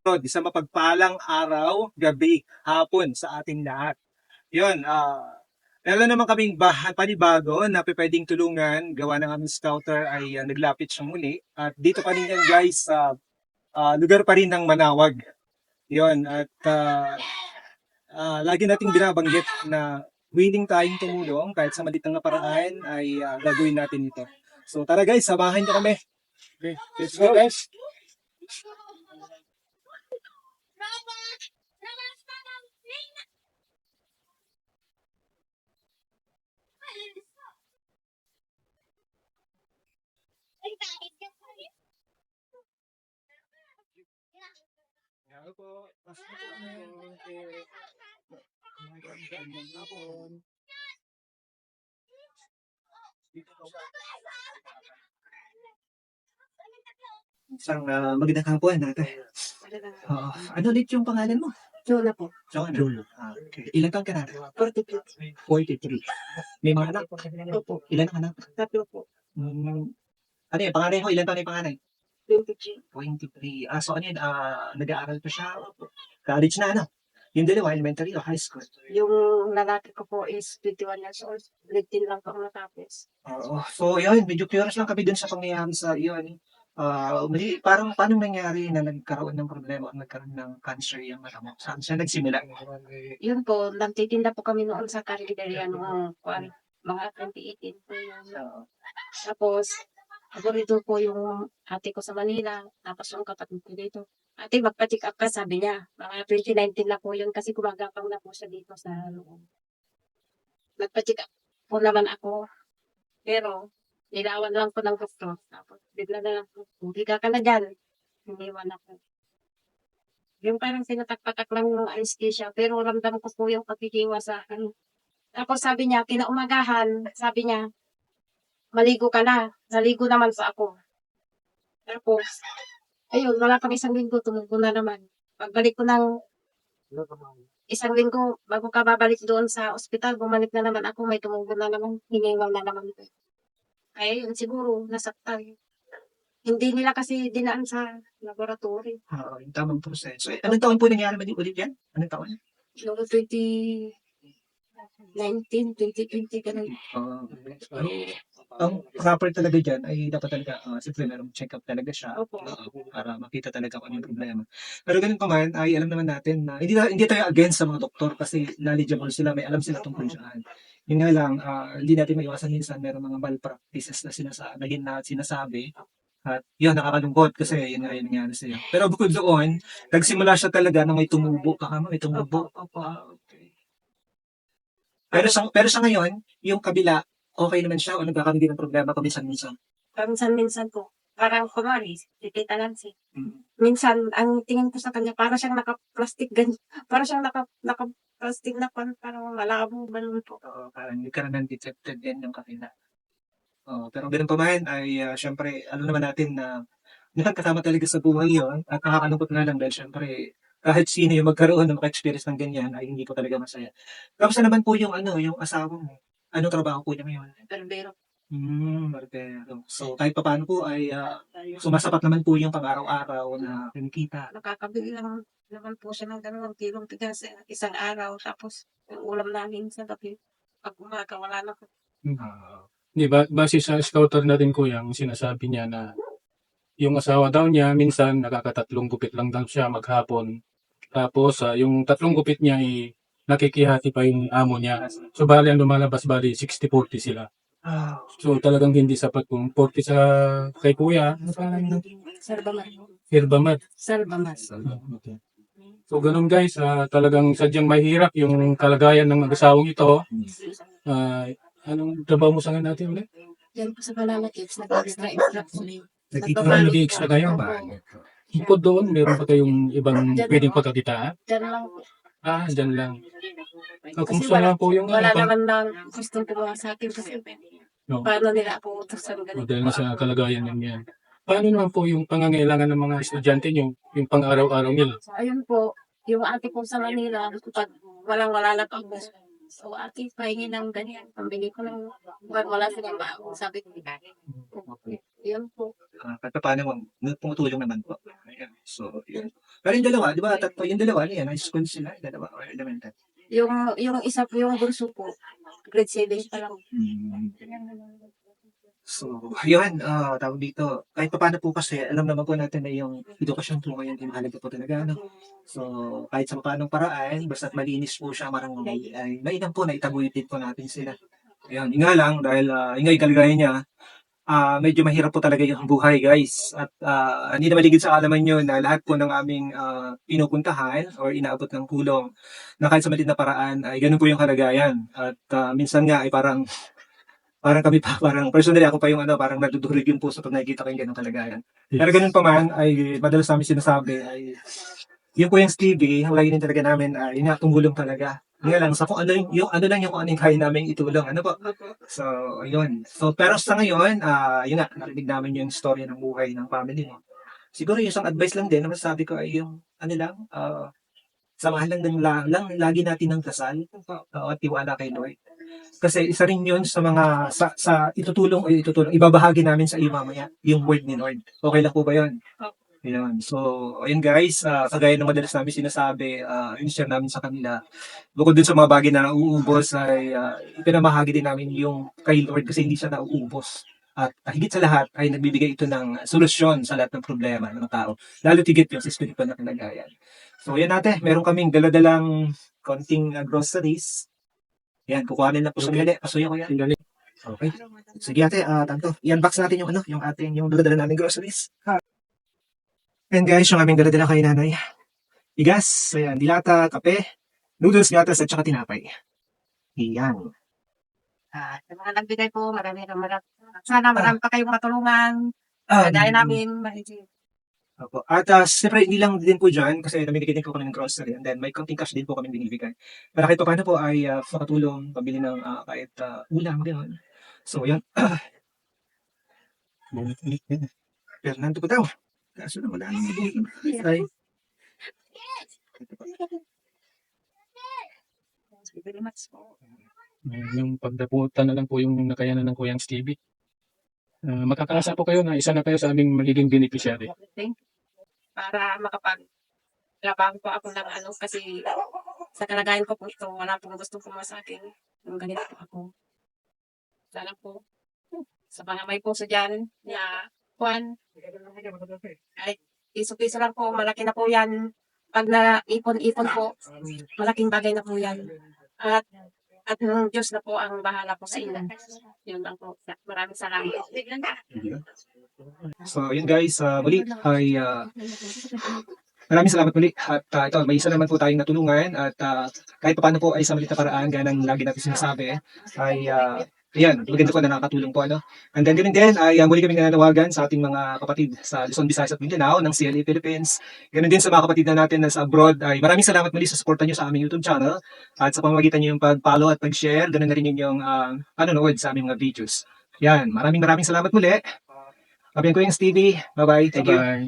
Sa mapagpalang araw, gabi, hapon sa ating lahat. Yun, meron naman kaming panibago na pwedeng tulungan. Gawa ng aming scouter ay naglapit siyang muli. At dito pa rin yan guys sa lugar pa rin ng Manawag. Yun, at lagi nating binabanggit na willing tayong tumulong kahit sa maliit na paraan ay gagawin natin ito. So tara guys, samahan niyo kami. Okay, let's go guys. Hello po. Pasok po kami. Magandang hapon. Dito po. Isang magandang hapon natin. Ano ulit yung pangalan mo? Lola po. Jolo. Okay. Ilan taon ka na? 43. 43. May mga anak? Opo. Ilan ang anak? 3 po. Ano yung panganay mo? Ilan taon yung panganay? 23. 23. So ano yun? Nag-aaral pa siya? College na ano? Yung dalawa, elementary o high school? Yung lalaki ko po is 21 years old. Grade 10 lang po ako natapos. Oo. So yun, medyo curious lang kami dun sa pangyayari sa yun. Parang paano nangyari na nagkaroon ng problema o nagkaroon ng cancer yung mata mo? Saan siya nagsimula? Yun po, nagtitinda po kami noon sa Carinderia noong mga 2018 po yun. Tapos, paborito po yung ate ko sa Manila. Tapos yung kapatid ko dito. Ate, magpa-check up ka, sabi niya. Mga 2019 na po yun kasi gumagapang na po siya dito sa loob. Nagpa-check up po naman ako. Pero, nilawan lang po ng doktor. Tapos, bigla na lang po, higa ka na dyan. Iniwan ako. Yung parang sinatak-patak lang ng anesthesia. Pero ramdam ko po yung pagkikiwa sa akin. Tapos sabi niya, kinaumagahan, sabi niya, maligo ka na. Naligo naman sa ako. Tapos, ayun, wala pang isang linggo, tumubo na naman. Pagbalik ko ng isang linggo, bago ka babalik doon sa ospital, bumalik na naman ako, may tumubo na naman, hiningaw na naman. Kaya yun, siguro, nasaktan. Hindi nila kasi dinaan sa laboratory. Oo, yung tamang proseso. Anong taon po nangyari ba ulit yan? Anong taon? Noong 2019, 2020, ganun. Ang proper talaga dyan ay dapat talaga, siyempre merong check-up talaga siya Opo. para makita talaga kung ano yung problema. Pero ganun pa man, ay alam naman natin na hindi tayo against sa mga doktor kasi knowledgeable sila, may alam sila tungkol dyan. Yun nga lang, hindi natin maiwasan minsan merong mga malpractices na sinasabi. At yun, nakakalungkot kasi yun nga yung nangyari sa'yo. Pero bukod doon, nagsimula siya talaga na may tumubo ka may tumubo. Opo. Okay. Pero sa ngayon, yung kabila, okay naman siya o nagkakaroon din ng problema paminsan-minsan? Minsan po. Parang kumari, titita lang siya. Mm. Minsan, ang tingin ko sa kanya, parang siyang naka-plastic ganyan. Parang siyang naka-plastic na parang malabo, ganun po. Oo, parang hindi ka naman detected din yung kabila. Pero ganun pa man ay syempre, alam naman natin na kasama talaga sa buhay yun at nakakalungkot na lang dahil syempre kahit sino yung magkaroon ng maka-experience ng ganyan ay hindi ko talaga masaya. Kamusta naman po yung yung asawa mo? Anong trabaho po niya ngayon? Pero, Barbero. So kahit papaano po ay sumasapat naman po yung pang-araw-araw na kinikita. nakakabili lang naman po siya ng dalawang kilong tigas isang araw. Tapos, yung ulam namin sa gabi. Pag umaga, wala na po. Di ba, base sa scouter natin kuya, ang sinasabi niya na yung asawa daw niya, minsan nakakatatlong gupit lang daw siya maghapon. Tapos, yung tatlong gupit niya ay nakikihati pa yung amo niya. So, bali ang lumalabas, bali 60-40 sila. So, talagang hindi sapat kung 40 sa kay kuya. Ano pangalan niya? Sarbamat. Herbamat. Sarbamat. Okay. So, ganun guys, talagang sadyang mahirap yung kalagayan ng mag-asawang ito. Anong trabaho mo sa natin ulit? Yan po sa Banana Cakes, nag-extra ulit. Nag-extra kayo ba? Bukod doon, meron pa kayong ibang pwedeng pagkakitaan? Diyan lang po. Dyan lang. Kasi Kumusta lang po yung wala naman daw gustong gumawa sa akin kasi No. paano nila ako utusan ganito. Dahil sa kalagayan ng yan. Paano naman po yung pangangailangan ng mga estudyante nyo, yung pang-araw-araw nila? Ayun po, yung ate ko sa Manila, pag wala na pang so ate, pahingi ng ganyan, pambili ko ng wala silang baon, sabi ko. Yun po. Kahit paano, tumutulong naman po. Ayan. So, yun. Pero yung dalawa, di ba, tatlo, yung dalawa, ano yan, high school sila, yung dalawa, or elementary. Yung isa po, yung bunso po, grade 7 pa lang. So, yun, tawag dito, kahit pa paano po kasi, alam naman po natin na yung edukasyon po ngayon, mahalaga po talaga, ano. So, kahit sa paanong paraan, basta't malinis po siya, marangay, ay mainam po na itaguyod din po natin sila. Ayun, yun nga lang, dahil yun nga yung kalagayan niya, medyo mahirap po talaga yung buhay, guys. At hindi na maligid sa alaman nyo na lahat po ng aming pinupuntahan or inaabot ng tulong na kahit sa maliit na paraan ay ganun po yung kalagayan. At minsan nga ay parang kami pa, parang personally ako pa yung parang nadudurog yung puso pag nakikita ko yung ganung kalagayan. Pero ganun pa man, ay madalas namin sinasabi ay yun po yung Stevie, ang layunin talaga namin ay yun nga, tumulong talaga. Nga lang, sa kung ano yung ano lang yung kung ano yung kaya namin itulong. Ano po? So, ayun. So, pero sa ngayon, yun nga, narinig namin yung story ng buhay ng family mo. Siguro yung isang advice lang din, na masasabi ko ay yung, ano lang, samahan lang din lagi natin ng dasal at tiwala kay Lord. Kasi isa rin yun sa mga, sa itutulong, ibabahagi namin sa iyo mamaya, yung word ni Lord. Okay lang po ba yun? Ayun. So, ayun guys, kagaya ng madalas namin sinasabi, yun share namin sa kanila. Bukod dun sa mga bagay na nauubos, ay ipinamahagi din namin yung kay Lord kasi hindi siya nauubos. At higit sa lahat ay nagbibigay ito ng solusyon sa lahat ng problema ng tao. Lalo tigit yung sa spiritual na kalagayan. So, yan natin. Meron kaming daladalang konting groceries. Yan, kukuhanin na po sa gali. Pasuyo ko yan. Sandali. Okay. Sige ate, tanto. I-unbox natin yung ating, yung daladala namin groceries. And guys, yung aming daladala kay nanay. Bigas, ayan, dilata, kape, noodles, gatas, at saka tinapay. Iyan. Sa mga nagbigay po, marami. Sana marami pa kayong matulungan. Kagaya namin, Opo. At siyempre, hindi lang din po dyan, kasi namimigay din po kami ng grocery, and then may konting cash din po kami binibigay. Para kahit pa paano po ay makatulong, pabili ng kahit ulam, gano'n. So, yan. Fernando po daw. Kaso na wala nang ibigay. Ay. Thank you very much po. Yung pagdaputan na lang po yung nakayanan ng Kuyang Stevie. Makakaasa po kayo na isa na kayo sa aming magiging beneficiary. Thank you. Para makapag-labang po ako ng kasi sa kalagayan ko po ito, wala pong gusto po sa akin. Yung ganito po ako. Sana po, sa mga may puso dyan, na Juan, ay piso-piso lang po, malaki na po yan. Pag na-ipon-ipon po, malaking bagay na po yan. At ng Diyos na po ang bahala po sa inyo. Yun lang po. Maraming salamat. So, yun guys, muli ay maraming salamat muli. At ito, may isa naman po tayong natulungan at kahit paano po ay sa maliit na paraan, gaya ng lagi natin sinasabi, ay ayan, maganda po na nakakatulong po. And then ganun din, ay muli kami nananawagan sa ating mga kapatid sa Luzon, Visayas at Mindanao ng CLA Philippines. Ganun din sa mga kapatid na natin na sa abroad. Ay maraming salamat muli sa suporta nyo sa aming YouTube channel at sa pamamagitan nyo yung pag-follow at pag-share. Ganun na rin yung panonood sa aming mga videos. Yan, maraming salamat muli. Sabihin ko yung Stevie. Bye-bye. Thank you. Bye-bye.